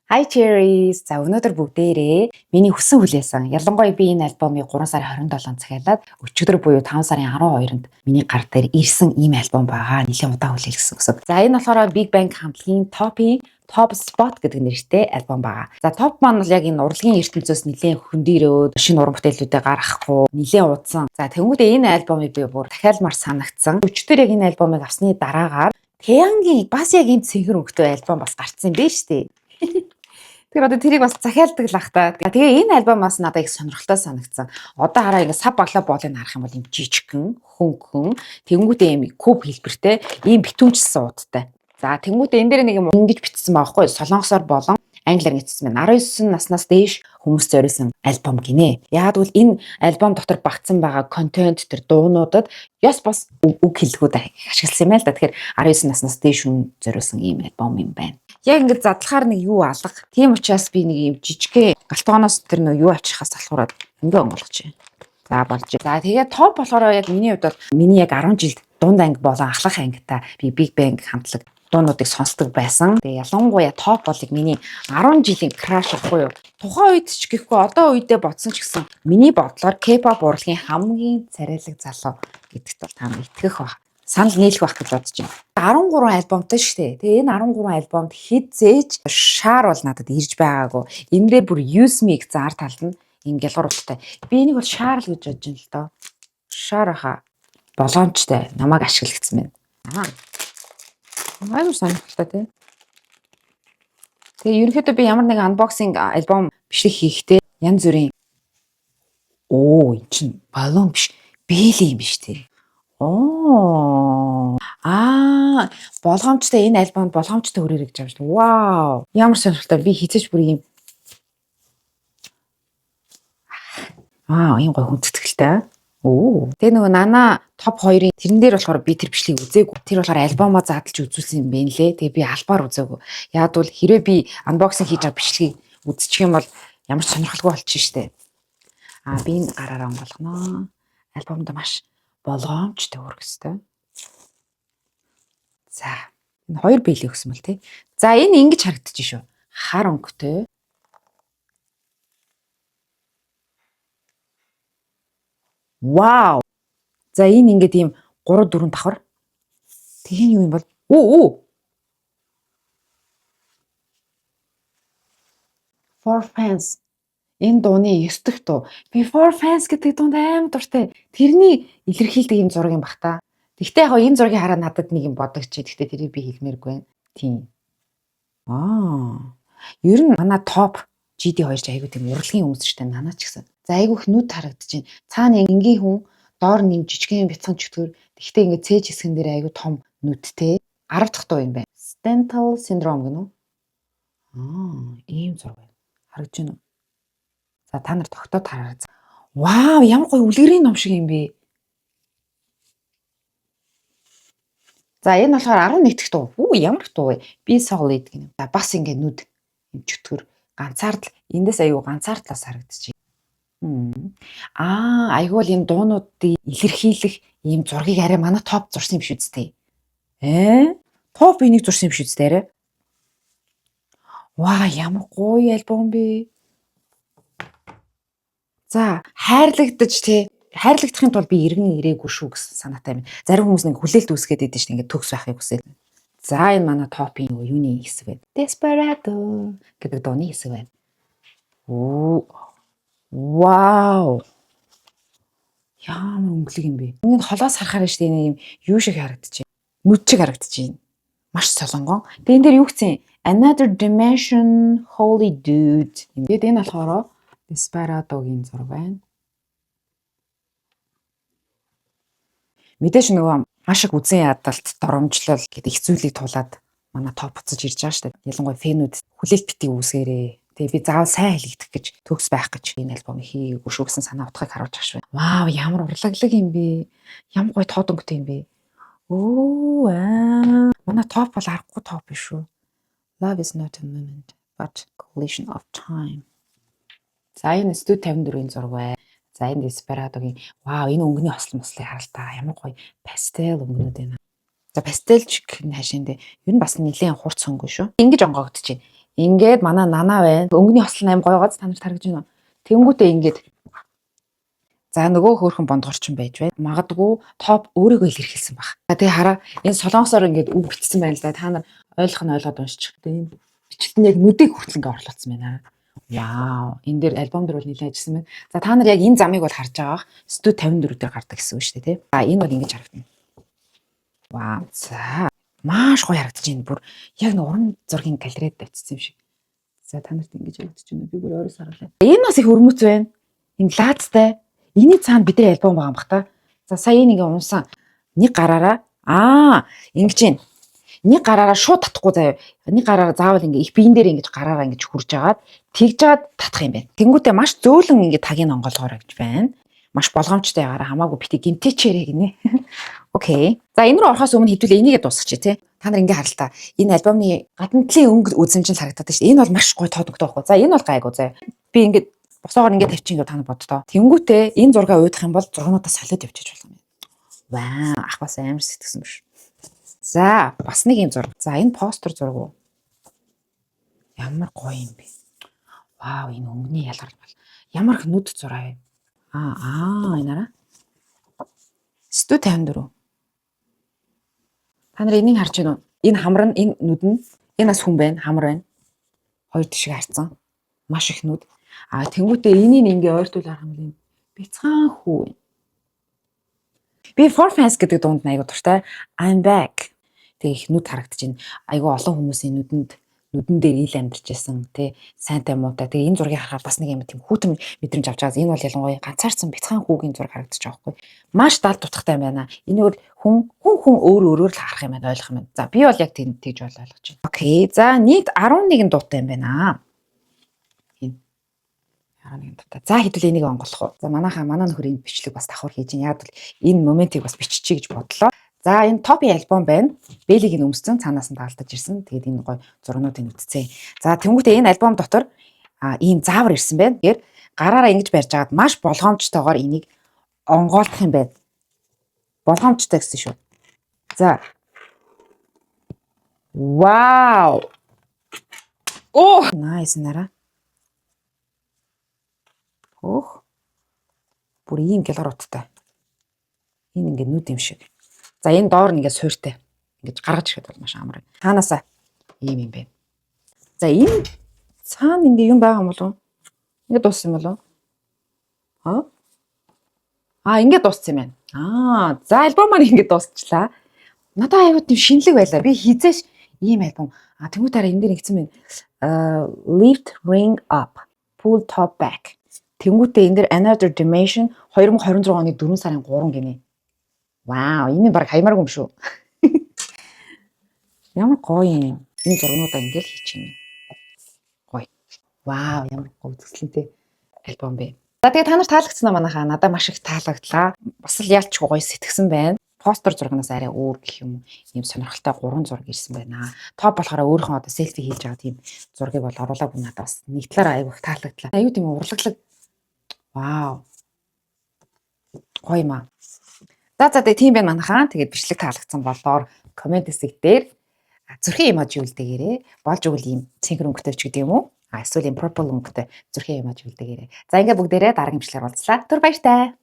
Hi Cherries. За өнөөдөр бүгдээрээ миний хүссэн хүлээсэн. Ялангуяа би энэ альбомыг 3 сарын 27-нд захиалаад өчигдөр буюу 5 сарын 12-нд миний гар дээр ирсэн ийм альбом байгаа. Нэлээд удаан хүлээлгэсэн гэсэн. За энэ болохоор Big Bang хамтлагийн Top Spot гэдэг нэртэй альбом байгаа. За Top маань бол яг энэ урлагийн ертөнцөөс нэлээд хөндөрөөд шинэ уран бүтээлүүдээ гаргахгүй нэлээд удсан. За тэгвэл энэ альбомыг би бүр дахиалмаар санагдсан. Өчигдөр яг энэ альбомыг авсны дараагаар Taeyangгийн бас яг энэ цэнхэр өнгөтэй альбом бас гарцсан юм байна шүү дээ. Тэгэхээр одоо тэрийг бас захиалдаг л ах та. Тэгээ энэ альбом бас надад их сонирхолтой санагдсан. Одоо хараа ингэ сав баглаа боолыг харах юм бол юм жижигхэн, хөнгөн, тэнгуүтэй юм куб хэлбэртэй, ийм битүүнчсэн удтай. За тэнгуүтэй энэ дээр нэг юм ингэж бичсэн байгаа хгүй солонгосоор болон англиар бичсэн байна. 19 наснаас дээш хүмүүс зориулсан альбом гинэ. Яг бол энэ альбом дотор багтсан байгаа контент тэр дуунуудад ёс бос үг хэллэгүүд ашигласан юм байл да. Тэгэхээр 19 наснаас дээш хүн зориулсан ийм альбом юм байна. Яг ингэж задлахаар нэг юу алга. Тийм учраас би нэг юм жижигхэн галтгооноос тэр нэг юу авчихаас залхуураад ингээ онгойлгоч. За болж. За тэгээд топ болохоор яг миний хувьд бол миний яг 10 жилд дунд анги болон ахлах ангитай би Big Bang хамтлаг дуунуудыг сонсдог байсан. Тэгээ ялангуяа топ болыг миний 10 жилийн краш ахгүй юу. Тухайн үед ч гэхгүй одоо үедээ бодсон ч гэсэн миний бодлоор K-pop урлагийн хамгийн царайлаг залуу гэдэгт бол та итгэх баг. Санал нийлэх байх гэж бодож байна. 13 альбомтой шүү дээ. Тэгээ энэ 13 альбомд хизээж шаар бол надад ирж байгаагүй. Эндээ бүр Use Me гэсэн ар талд нь ийм гялгууртай. Би энийг бол шаар л гэж бодож байна л доо. Шаар хаа боломжтой намайг ашиглагдсан байна. Амар сонирхолтой тий. Тэгээ ерөнхийдөө би ямар нэг unboxing альбом бичлэг хийхдээ янз бүрийн эн чин баллон биш бэлий юм биш тий. Болгоомжтой энэ альбомд болгоомжтой хүрээр гэж байгаа шүү. Вау! Ямар сонирхолтой. Би хизэж бүр юм. Ийм гой хүндэтгэлтэй. Тэгээ нөгөө Nana Top 2-ын тэрэн дээр болохоор би тэр бичлэгийг үзээгүй. Тэр болохоор альбомоо задлж үзүүлсэн юм байна лээ. Тэгээ би албаар үзээгүй. Яг бол хэрвээ би unboxing хийж байгаа бичлэгийг үзчих юм бол ямар сонирхолтой болчих штэ. Би энэ гараараа онгойлгоно. Альбомд маш болгоомжтой өрг өстэй. За энэ хоёр биелээ өгсөн мэл тий. За энэ ингэж харагдчих шүү. Хар өнгөтэй. Вау. За энэ ингээд ийм 3 4 давхар. Тэг энэ юу юм бол? For fans. Энэ дууны 9 дахь дуу. Би For fans гэдэг дунд амар дуртай. Тэрний илэрхийлдэг юм зураг юм бах та. Гэхдээ яг энэ зургийг хараад надад нэг юм бодогч. Гэхдээ тэрийг би хэлмээргүй. Тийм. Ер нь манай топ GD2 ч айгүй тийм урлагийн хүмүүс ч гэдэг нанаа ч гэсэн. За айгүйх нүд харагдаж байна. Цаана энгийн хүн доор нэм жижигхэн бяцхан чөтгөр. Гэхдээ ингээд цээж хэсгэн дээр айгүй том нүдтэй. 10 дахь дуу юм байна. Stendhal syndrome гэнэ үү? Ийм зураг байна. Харагдаж байна уу? За та нар тогтоод хараа. Вау, ямар гоё үлгэрийн ном шиг юм бэ. За энэ болохоор 11 дахь дуу. Ямар их дуу вэ? Би solid гэнэ. За бас ингээд нүд чөтгөр ганцаардл эндээс аюу ганцаардлаас харагдчих. Айгуул энэ дуунуудыг илэрхийлэх ийм зургийг арай манай топ зурсан юм биш үстэй. Топ энийг зурсан юм биш үстэй арай. Ваа, ямар гоё альбом бэ. За хайрлагдаж тий. Хайрлагдахын тулд би иргэн ирээгүй шүү гэсэн санаатай байна. Зарим хүмүүс нэг хүлээлт үүсгээд идэв шүү. Ингээд төгс байхыг хүсээд. За энэ манай топын юуны хэсэг байна. Desperado гэдэг дууны хэсэг байна. Вау. Ямар өнгөлөг юм бэ. Ингээд холоос харахаар штэ энэ юм юу шиг харагдаж байна. Нүд шиг харагдаж байна. Маш солонгон. Тэгээ энэ дээр юу гэсэн Another Dimension Holy Dude. Тэгээд энэ болохоор Desperado-гийн зураг байна. Мэдээж нөгөө маш их үзэн ядалт, доромжлол гэдэг их зүйлийг туулаад манай топ буцаж ирж байгаа шүү дээ. Ялангуяа фэнүүд хүлээлт битгий үүсгээрээ. Тэгээ би заавал сайн хэлэгдэх гэж төгс байх гэж энэ альбомыг хийгээгүй шүү гэсэн санаа утгыг харуулж байгаа шүү. Вау, ямар урлаглаг юм бэ. Ямар гоё тоод өнгөтэй юм бэ. Манай топ бол аргагүй топ биш шүү. Love is not a moment, but collision of time. За энэ Studio 54-ийн зураг бай. За энэ Desperado-гийн вау, энэ өнгөний ослон мослыг харалтаа. Ямар гоё пастел өнгөнүүд байна. За пастелч хаашаанд ер нь бас нэлийн хурц өнгө шүү. Ингэж онгоогдож байна. Ингээд манай нанаа байна. Өнгөний хослол 8 гоё гоц та нарт харагдаж байна уу? Тэнгүүтээ ингээд за нөгөө хөөрхөн бондгорчин байж байна. Магадгүй топ өөрийгөө илэрхийлсэн баг. Тэгээ хараа энэ солонгосоор ингээд үг бичсэн байна л да. Та нар ойлгох нь ойлгоод уншчих. Тэгээ энэ бичлэлт нь яг нүдийг хүртэл ингээд орлуулсан байна. Вау. Энэ дээр альбом дээр бол нэлээд ажилласан байна. За та нар яг энэ замыг бол харж байгаа. Студ 54 дээр гардаг гэсэн үг шүү дээ, тий. Энэ бол ингэж харагдана. Вау. За маш гоё харагдаж байна. Бүр яг нэг уран зургийн галерейд тавьчихсан юм шиг. За та нарт ингэж харагдаж байна. Би бүр өөрөөс харуулъя. Энэ бас их өрмөц байна. Энэ лаацтай. Эний цаана бидний альбом байгаа юм бах та. За сая нэг унсан. Нэг гараараа ингэж байна. Нэг гараараа шууд татахгүй заяа. Нэг гараараа заавал ингэ их биен дээр ингэж гараараа ингэж хурж агаад тэгж жаад татах юм байна. Тэнгүүтээ маш зөөлөн ингэ тагийг онгоолгоорой гэж байна. Маш болгоомжтой ягараа хамаагүй бити гимтэчээрэй гинэ. Окей. За энэ рүү орохоос өмнө хэдүүлээ энийгээ дуусгачих тий. Та нар ингэ харалтаа. Энэ альбомны гадна талын өнгө үзэмжил харагдаад байна шүү дээ. Энэ бол маш гоё тоодогтой байхгүй. За энэ бол гайгүй заяа. Би ингэ босоогоор ингэ тавьчих ингэ та нар боддоо. Тэнгүүтээ энэ зургаа уйдах юм бол зургуудаа солиод явчих болох юм. Ваа, ах бас амар сэтгсэн биш. За, бас нэг юм зураг. За, энэ постэр зураг уу? Ямар гоё юм бэ? Вау, энэ өнгөний ялгар бол ямар их нүд зураг вэ? Энараа. Студ 54. Та нар энийг харж байна уу? Энэ хамар нь, энэ нүд нь, энэ бас хүн байна, хамар байна. Хоёр тишиг харцсан. Маш их нүд. Тэнгүүтээ энийг ингээ ойртуул харах юм бол бяцхан хүү. Би For Fans гэдэг дунд айгу дуртай. I'm back. Тэг их нүд харагдаж байна. Айгу олон хүмүүсийн нүдэн дээр ил амьдарч байсан тий сайнтай муутай. Тэгээ энэ зургийг харахаар бас нэг юм тийм хүүтэн мэдрэмж авч байгаас энэ бол ялангуяа ганцаарсан бяцхан хүүгийн зураг харагдаж байгаа байхгүй. Маш далд дутхтай байна. Энийг бол хүн өөрөөр л харах юм байна, ойлгох юм байна. За би бол яг тэгж ойлгож байна. Окей. За нийт 11 дуутай юм байна. Энэ 11 дуутай. За хэдүүл энийг онгоолох уу. За манай нөхөр энэ бичлэг бас давхар хийж байна. Яг л энэ моментийг бас биччихье гэж бодлоо. За энэ топи альбом байна. Бэлигийн өмссөн цаанаас нь таалтаж ирсэн. Тэгээд энэ гоё зургуудыг үтцээ. За тэнгуүтээ энэ альбом дотор ийм заавар ирсэн байна. Тэгэхээр гараараа ингэж барьж агаад маш болгоомжтойгоор энийг онгоолдох юм байна. Болгоомжтой гэсэн шүү. За. Вау. Nice нараа. Бүр ийм гялгаруудтай. Энэ ингэ нүд юм шиг. За энэ доор нь ингээд суйртай. Ингээд гаргаж ирэхэд бол маш амар. Цаанаасаа ийм юм байна. За энэ цаана ингээ юм байгаа юм болов уу? Ингээд дууссан юм болов уу? Ингээд дууссан юм байна. За альбом маань ингээд дуусчлаа. Надад аюу тийм шинэлэг байлаа. Би хизээш ийм альбом. Тэнгуү тараа энэ дээр ингэсэн байна. Lift Ring Up, Pull Top Back. Тэнгуүтээ энэ дээр Another Dimension 2026 оны 4 сарын 3 гинэ. Вау, энэ баг хаймааргүй юм шүү. Ямар гоё юм. Энэ зургуудаа ингээл хийчихнэ. Гоё. Вау, ямар гоё төсөлтэй альбом бэ. За тэгээ та нарт таалагдсан уу манайхаа? Надад маш их таалагдлаа. Бас л яалчгүй гоё сэтгсэн байна. Постэр зургнаас арай өөр гэх юм. Ийм сонирхолтой 3 зураг ирсэн байна. Топ болохоор өөрийнхөө одоо селфи хийж байгаа тийм зургийг бол оруулаагүй надад бас нэг талаараа аягүй их таалагдлаа. Аюу тийм урлаглаг. Вау. Гоё юм аа. За тэгээ тийм байна манайхаа. Тэгээд бичлэг таалагдсан болоор комент хэсэг дээр зүрхийн эможи үлдээгээрэй. Болж өгвөл ийм цэнхэр өнгөтэй ч гэдэг юм уу? Эсвэл ийм purple өнгөтэй зүрхийн эможи үлдээгээрэй. За ингээ бүгдээрээ дараагийн бичлэгээр уулзлаа. Түр баяртай.